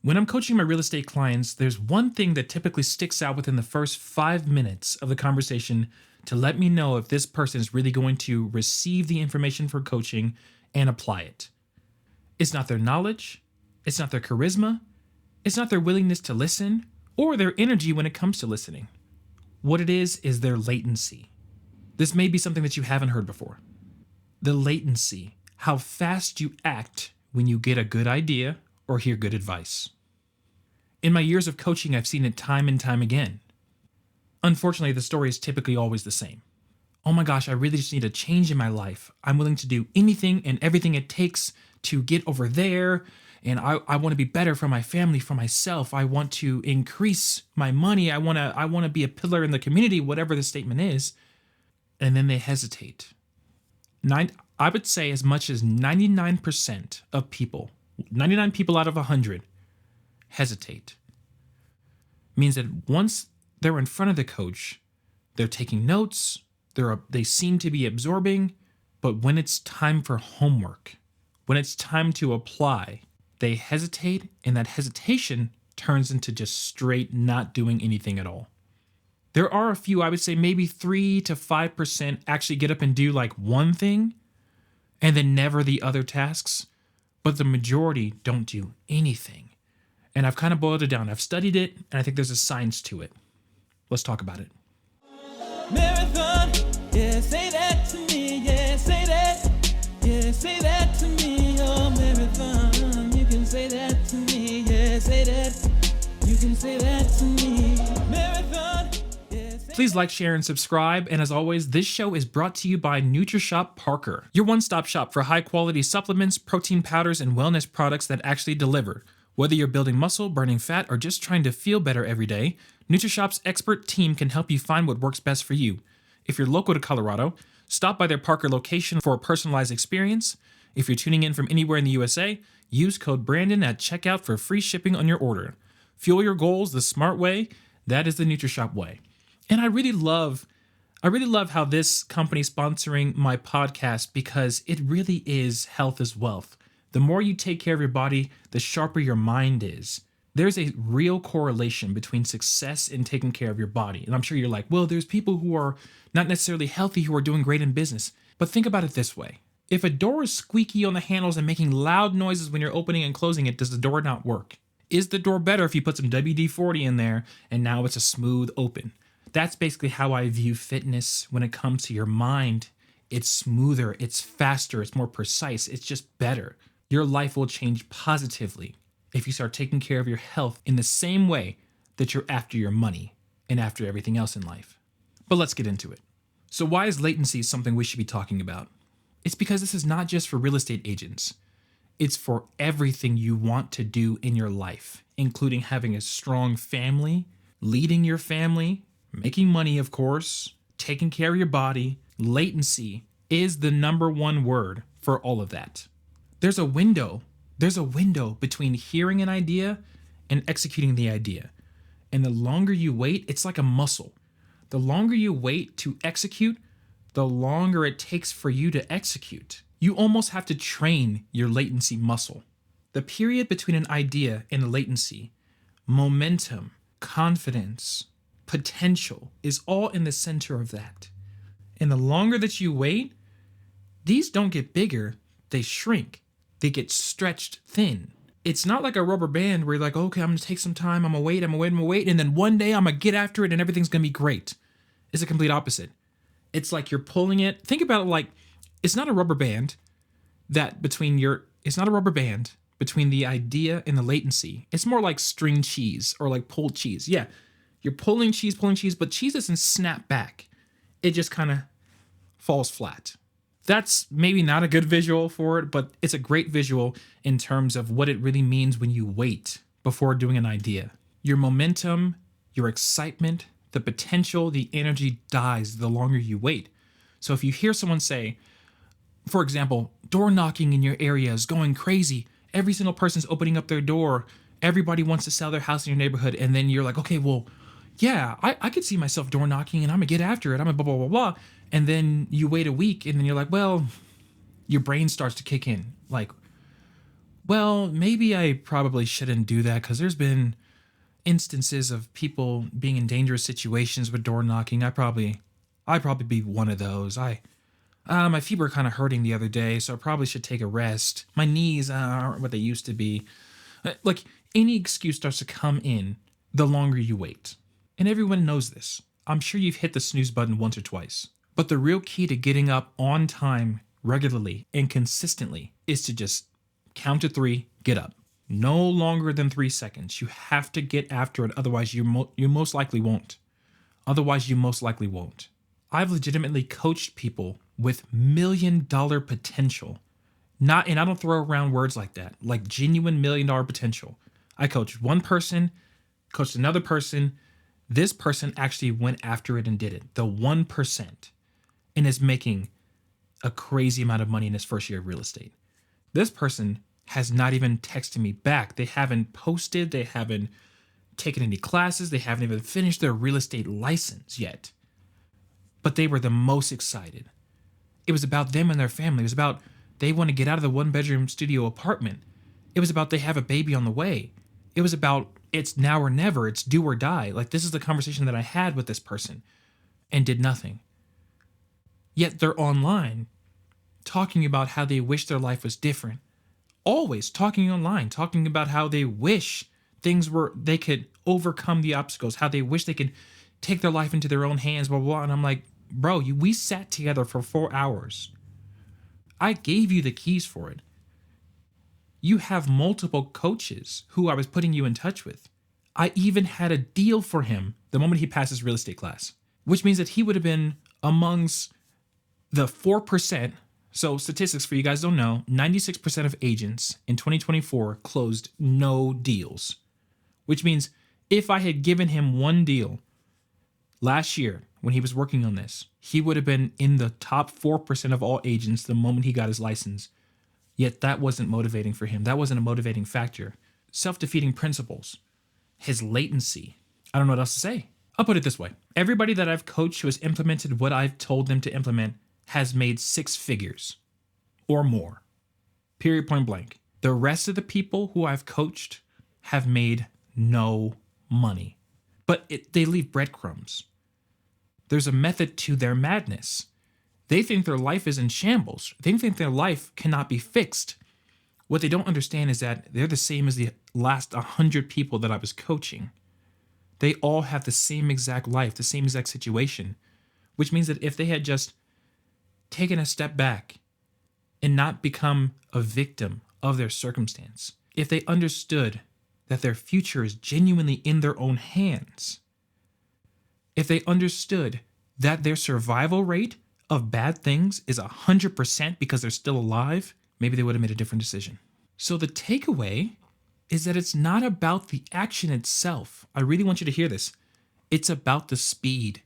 When I'm coaching my real estate clients, there's one thing that typically sticks out within the first 5 minutes of the conversation to let me know if this person is really going to receive the information for coaching and apply it. It's not their knowledge, it's not their charisma, it's not their willingness to listen, or their energy when it comes to listening. What it is their latency. This may be something that you haven't heard before. The latency, how fast you act when you get a good idea or hear good advice. In my years of coaching, I've seen it time and time again. Unfortunately, the story is typically always the same. Oh my gosh, I really just need a change in my life. I'm willing to do anything and everything it takes to get over there. And I want to be better for my family, for myself. I want to increase my money. I want to be a pillar in the community, whatever the statement is. And then they hesitate. I would say as much as 99% of people, 99 people out of 100, hesitate. Means that once they're in front of the coach, they're taking notes, they seem to be absorbing, but when it's time for homework, when it's time to apply, they hesitate, and that hesitation turns into just straight not doing anything at all. There are a few, I would say maybe 3 to 5% actually get up and do like one thing, and then never the other tasks, but the majority don't do anything. And I've kind of boiled it down. I've studied it, and I think there's a science to it. Let's talk about it. Marathon, yeah, say that to me, yeah, say that to me, oh, marathon, you can say that to me, yeah, say that, you can say that to me, marathon. Please like, share, and subscribe. And as always, this show is brought to you by Nutrishop Parker, your one-stop shop for high-quality supplements, protein powders, and wellness products that actually deliver. Whether you're building muscle, burning fat, or just trying to feel better every day, Nutrishop's expert team can help you find what works best for you. If you're local to Colorado, stop by their Parker location for a personalized experience. If you're tuning in from anywhere in the USA, use code Brandon at checkout for free shipping on your order. Fuel your goals the smart way. That is the Nutrishop way. And I really love how this company is sponsoring my podcast because it really is health is wealth. The more you take care of your body, the sharper your mind is. There's a real correlation between success in taking care of your body. And I'm sure you're like, well, there's people who are not necessarily healthy who are doing great in business. But think about it this way. If a door is squeaky on the handles and making loud noises when you're opening and closing it, does the door not work? Is the door better if you put some WD-40 in there and now it's a smooth open? That's basically how I view fitness when it comes to your mind. It's smoother, it's faster, it's more precise, it's just better. Your life will change positively if you start taking care of your health in the same way that you're after your money and after everything else in life. But let's get into it. So why is latency something we should be talking about? It's because this is not just for real estate agents. It's for everything you want to do in your life, including having a strong family, leading your family, making money, of course, taking care of your body. Latency is the number one word for all of that. There's a window between hearing an idea and executing the idea. And the longer you wait, it's like a muscle. The longer you wait to execute, the longer it takes for you to execute. You almost have to train your latency muscle. The period between an idea and a latency, momentum, confidence, potential is all in the center of that. And the longer that you wait, these don't get bigger, they shrink. They get stretched thin. It's not like a rubber band where you're like, okay, I'm gonna take some time, I'm gonna wait, and then one day I'm gonna get after it and everything's gonna be great. It's the complete opposite. It's like you're pulling it. Think about it like, it's not a rubber band between the idea and the latency. It's more like string cheese or like pulled cheese. Yeah, you're pulling cheese, but cheese doesn't snap back. It just kind of falls flat. That's maybe not a good visual for it, but it's a great visual in terms of what it really means when you wait before doing an idea. Your momentum, your excitement, the potential, the energy dies the longer you wait. So if you hear someone say, for example, door knocking in your area is going crazy. Every single person's opening up their door. Everybody wants to sell their house in your neighborhood. And then you're like, okay, well, yeah, I could see myself door knocking and I'm gonna get after it. I'm gonna blah, blah, blah, blah. And then you wait a week and then you're like, well, your brain starts to kick in. Like, well, maybe I probably shouldn't do that because there's been instances of people being in dangerous situations with door knocking. I'd probably be one of those. My feet were kind of hurting the other day, so I probably should take a rest. My knees aren't what they used to be. Like, any excuse starts to come in the longer you wait. And everyone knows this. I'm sure you've hit the snooze button once or twice. But the real key to getting up on time regularly and consistently is to just count to 3, get up. No longer than 3 seconds. You have to get after it, otherwise you most likely won't. I've legitimately coached people with $1 million potential. And I don't throw around words like that, like genuine $1 million potential. I coached one person, coached another person. This person actually went after it and did it. The 1%. And is making a crazy amount of money in his first year of real estate. This person has not even texted me back. They haven't posted. They haven't taken any classes. They haven't even finished their real estate license yet. But they were the most excited. It was about them and their family. It was about they want to get out of the 1-bedroom studio apartment. It was about they have a baby on the way. It was about it's now or never. It's do or die. Like, this is the conversation that I had with this person and did nothing. Yet they're online talking about how they wish their life was different. Always talking online, talking about how they wish they could overcome the obstacles, how they wish they could take their life into their own hands, blah, blah, blah. And I'm like, bro, we sat together for 4 hours. I gave you the keys for it. You have multiple coaches who I was putting you in touch with. I even had a deal for him the moment he passed his real estate class, which means that he would have been amongst the 4%. So statistics for you guys don't know, 96% of agents in 2024 closed no deals, which means if I had given him one deal last year when he was working on this, he would have been in the top 4% of all agents the moment he got his license. Yet that wasn't motivating for him. That wasn't a motivating factor. Self-defeating principles, his latency. I don't know what else to say. I'll put it this way. Everybody that I've coached who has implemented what I've told them to implement has made 6 figures or more. Period, point blank. The rest of the people who I've coached have made no money. But they leave breadcrumbs. There's a method to their madness. They think their life is in shambles. They think their life cannot be fixed. What they don't understand is that they're the same as the last 100 people that I was coaching. They all have the same exact life, the same exact situation, which means that if they had just taken a step back and not become a victim of their circumstance, if they understood that their future is genuinely in their own hands, if they understood that their survival rate of bad things is 100% because they're still alive, maybe they would have made a different decision. So the takeaway is that it's not about the action itself. I really want you to hear this. It's about the speed.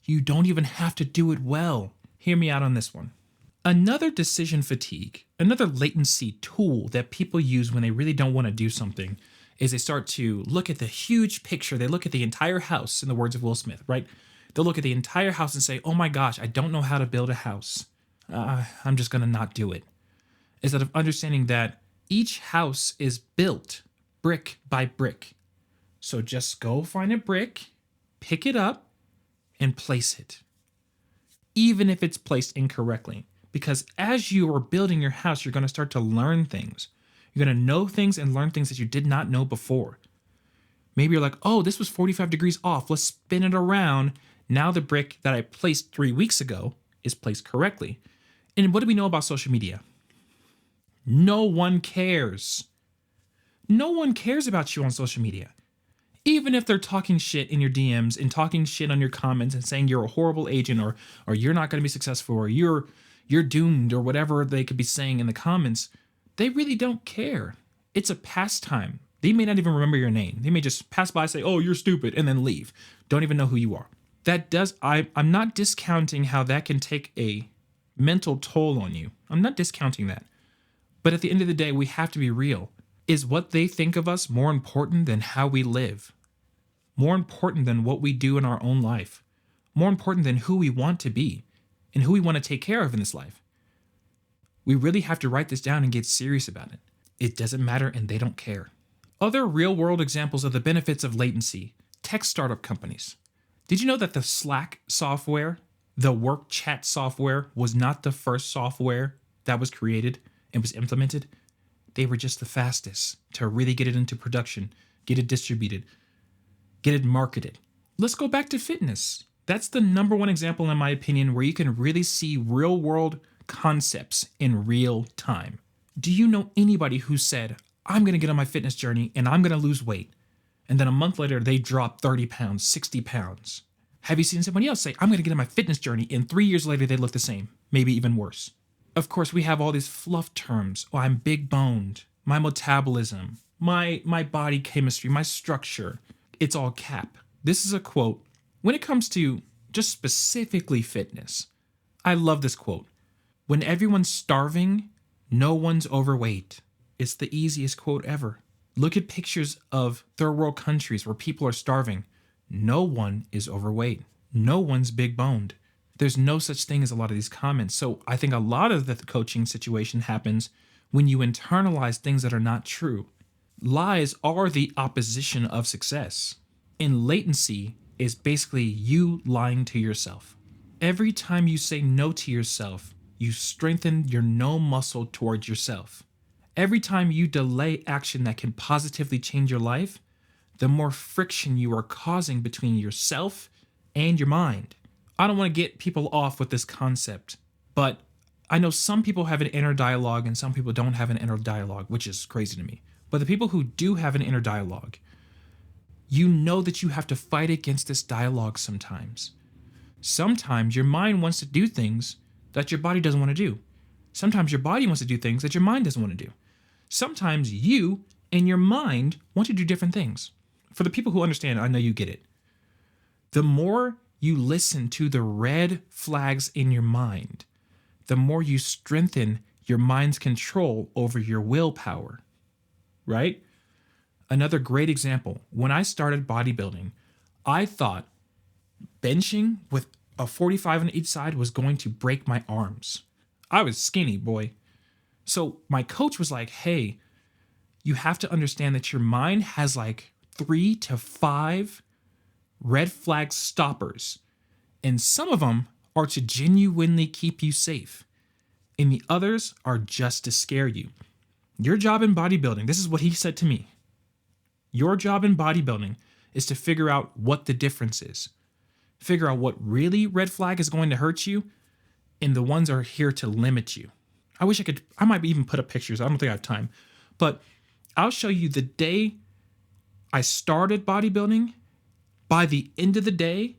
You don't even have to do it well. Hear me out on this one. Another decision fatigue, another latency tool that people use when they really don't want to do something is they start to look at the huge picture. They look at the entire house, in the words of Will Smith, right? They'll look at the entire house and say, oh my gosh, I don't know how to build a house. I'm just going to not do it. Instead of understanding that each house is built brick by brick. So just go find a brick, pick it up, and place it. Even if it's placed incorrectly. Because as you are building your house, you're going to start to learn things. You're going to know things and learn things that you did not know before. Maybe you're like, oh, this was 45 degrees off. Let's spin it around. Now the brick that I placed 3 weeks ago is placed correctly. And what do we know about social media? No one cares. No one cares about you on social media. Even if they're talking shit in your DMs and talking shit on your comments and saying you're a horrible agent or you're not going to be successful or you're doomed or whatever they could be saying in the comments, they really don't care. It's a pastime. They may not even remember your name. They may just pass by, say, oh, you're stupid, and then leave. Don't even know who you are. I'm not discounting how that can take a mental toll on you. I'm not discounting that. But at the end of the day, we have to be real. Is what they think of us more important than how we live? More important than what we do in our own life? More important than who we want to be and who we want to take care of in this life? We really have to write this down and get serious about it. It doesn't matter and they don't care. Other real world examples of the benefits of latency: tech startup companies. Did you know that the Slack software, the work chat software, was not the first software that was created and was implemented? They were just the fastest to really get it into production, get it distributed, get it marketed. Let's go back to fitness. That's the number one example, in my opinion, where you can really see real world concepts in real time. Do you know anybody who said, I'm going to get on my fitness journey and I'm going to lose weight, and then a month later they drop 30 pounds, 60 pounds? Have you seen somebody else say, I'm going to get on my fitness journey, and 3 years later they look the same, maybe even worse? Of course, we have all these fluff terms. Oh, I'm big boned, my metabolism, my body chemistry, my structure. It's all cap. This is a quote. When it comes to just specifically fitness, I love this quote. When everyone's starving, no one's overweight. It's the easiest quote ever. Look at pictures of third world countries where people are starving. No one is overweight. No one's big boned. There's no such thing as a lot of these comments. So I think a lot of the coaching situation happens when you internalize things that are not true. Lies are the opposition of success. And latency is basically you lying to yourself. Every time you say no to yourself, you strengthen your no muscle towards yourself. Every time you delay action that can positively change your life, the more friction you are causing between yourself and your mind. I don't want to get people off with this concept, but I know some people have an inner dialogue and some people don't have an inner dialogue, which is crazy to me. But the people who do have an inner dialogue, you know that you have to fight against this dialogue sometimes. Sometimes your mind wants to do things that your body doesn't want to do. Sometimes your body wants to do things that your mind doesn't want to do. Sometimes you and your mind want to do different things. For the people who understand, I know you get it. The more you listen to the red flags in your mind, the more you strengthen your mind's control over your willpower, right? Another great example, when I started bodybuilding, I thought benching with a 45 on each side was going to break my arms. I was skinny, boy. So my coach was like, hey, you have to understand that your mind has like 3 to 5 red flag stoppers. And some of them are to genuinely keep you safe. And the others are just to scare you. Your job in bodybuilding, this is what he said to me. Your job in bodybuilding is to figure out what the difference is. Figure out what really red flag is going to hurt you, and the ones are here to limit you. I might even put up pictures. I don't think I have time, but I'll show you the day I started bodybuilding. By the end of the day,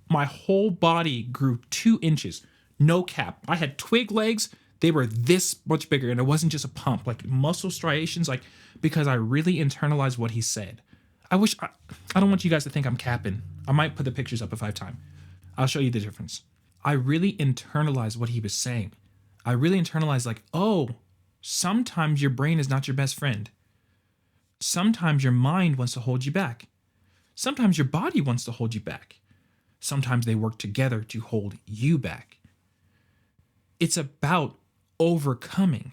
my whole body grew 2 inches. No cap. I had twig legs. They were this much bigger, and it wasn't just a pump, like muscle striations, like because I really internalized what he said. I don't want you guys to think I'm capping. I might put the pictures up if I have time. I'll show you the difference. I really internalized what he was saying. I really internalized like, oh, sometimes your brain is not your best friend. Sometimes your mind wants to hold you back. Sometimes your body wants to hold you back. Sometimes they work together to hold you back. It's about overcoming.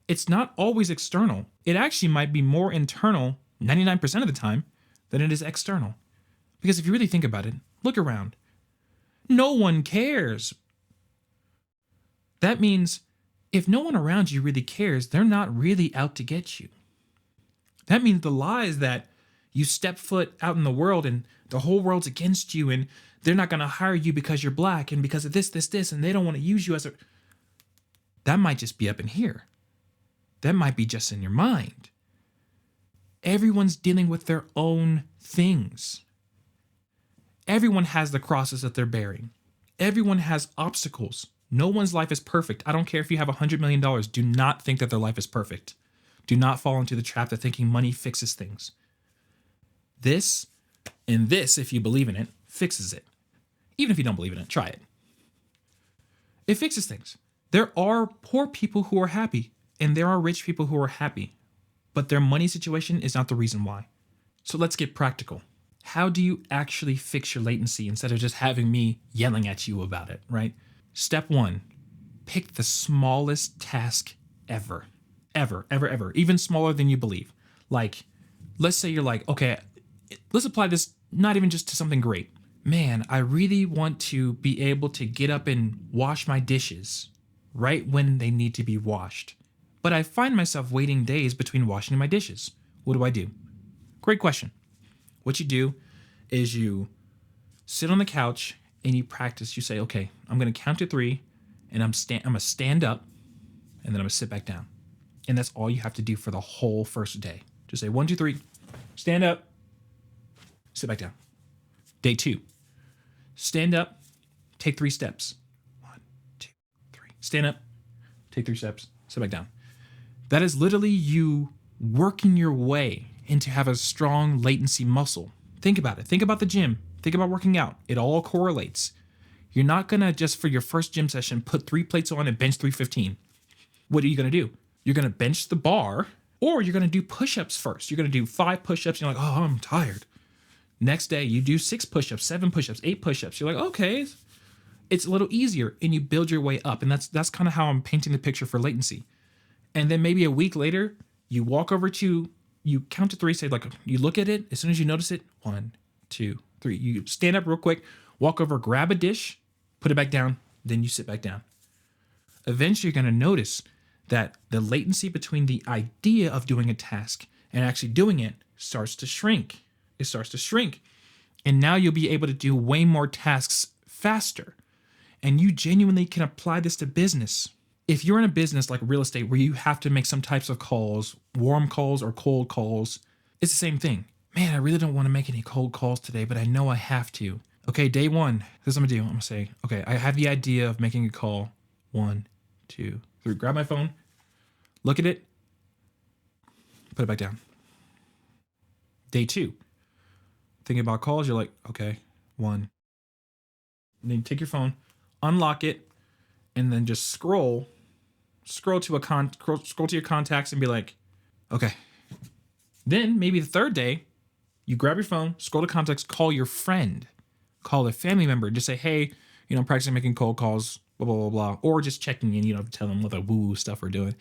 It's not always external. It actually might be more internal 99% of the time than it is external. Because if you really think about it, look around. No one cares. That means if no one around you really cares, they're not really out to get you. That means the lies that you step foot out in the world and the whole world's against you and they're not going to hire you because you're black and because of this, and they don't want to use you as a... That might just be up in here. That might be just in your mind. Everyone's dealing with their own things. Everyone has the crosses that they're bearing. Everyone has obstacles. No one's life is perfect. I don't care if you have $100 million. Do not think that their life is perfect. Do not fall into the trap of thinking money fixes things. This, and this, if you believe in it, fixes it. Even if you don't believe in it, try it. It fixes things. There are poor people who are happy, and there are rich people who are happy, but their money situation is not the reason why. So let's get practical. How do you actually fix your latency instead of just having me yelling at you about it, right? Step 1, pick the smallest task ever. ever, ever, ever, even smaller than you believe. Like, let's say you're like, okay, let's apply this not even just to something great. Man, I really want to be able to get up and wash my dishes right when they need to be washed. But I find myself waiting days between washing my dishes. What do I do? Great question. What you do is you sit on the couch and you practice. You say, okay, I'm going to count to 3 and I'm going to stand up and then I'm going to sit back down. And that's all you have to do for the whole first day. Just say 1, 2, 3, stand up, sit back down. Day 2, stand up, take 3 steps. 1, 2, 3, stand up, take 3 steps, sit back down. That is literally you working your way into have a strong latency muscle. Think about it. Think about the gym. Think about working out. It all correlates. You're not going to just for your first gym session put 3 plates on and bench 315. What are you going to do? You're going to bench the bar, or you're going to do push-ups first. You're going to do 5 push-ups. And you're like, oh, I'm tired. Next day, you do 6 push-ups, 7 push-ups, 8 push-ups. You're like, okay, it's a little easier, and you build your way up. And that's kind of how I'm painting the picture for latency. And then maybe a week later, you walk over to, you count to 3, say like, you look at it, as soon as you notice it, 1, 2, 3. You stand up real quick, walk over, grab a dish, put it back down, then you sit back down. Eventually, you're going to notice that the latency between the idea of doing a task and actually doing it starts to shrink. It starts to shrink. And now you'll be able to do way more tasks faster. And you genuinely can apply this to business. If you're in a business like real estate where you have to make some types of calls, warm calls or cold calls, it's the same thing. Man, I really don't want to make any cold calls today, but I know I have to. Okay, day 1, here's what I'm gonna do. I'm gonna say, okay, I have the idea of making a call. 1, 2, 3. Grab my phone, look at it, put it back down. Day 2, thinking about calls, you're like, okay, 1. And then you take your phone, unlock it, and then just scroll to your contacts and be like, okay. Then maybe the 3rd day, you grab your phone, scroll to contacts, call your friend, call a family member, just say, hey, I'm practicing making cold calls, blah, blah, blah, blah. Or just checking in, tell them what the woo-woo stuff we're doing.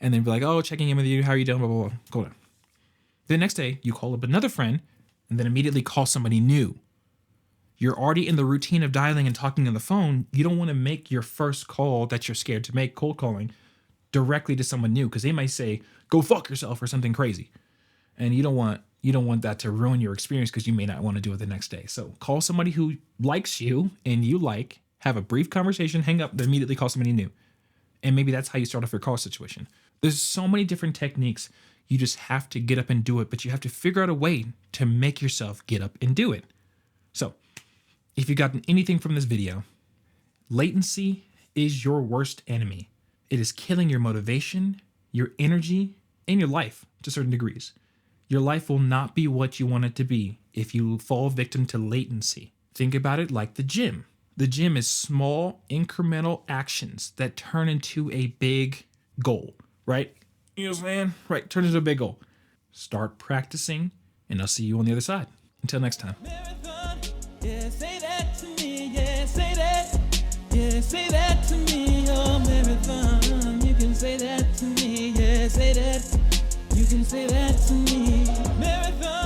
And then be like, oh, checking in with you, how are you doing, blah, blah, blah. Go on. The next day, you call up another friend and then immediately call somebody new. You're already in the routine of dialing and talking on the phone. You don't want to make your first call that you're scared to make, cold calling, directly to someone new because they might say, go fuck yourself or something crazy. And you don't want that to ruin your experience because you may not want to do it the next day. So call somebody who likes you and you like, have a brief conversation, hang up, then immediately call somebody new. And maybe that's how you start off your call situation. There's so many different techniques. You just have to get up and do it, but you have to figure out a way to make yourself get up and do it. So if you've gotten anything from this video, latency is your worst enemy. It is killing your motivation, your energy, and your life to certain degrees. Your life will not be what you want it to be if you fall victim to latency. Think about it like the gym. The gym is small, incremental actions that turn into a big goal, right? You know what I'm saying? Right, turn into a big goal. Start practicing, and I'll see you on the other side. Until next time. Marathon, yeah, say that to me, yeah, say that. Yeah, say that to me, oh, marathon. You can say that to me, yeah, say that. You can say that to me, marathon.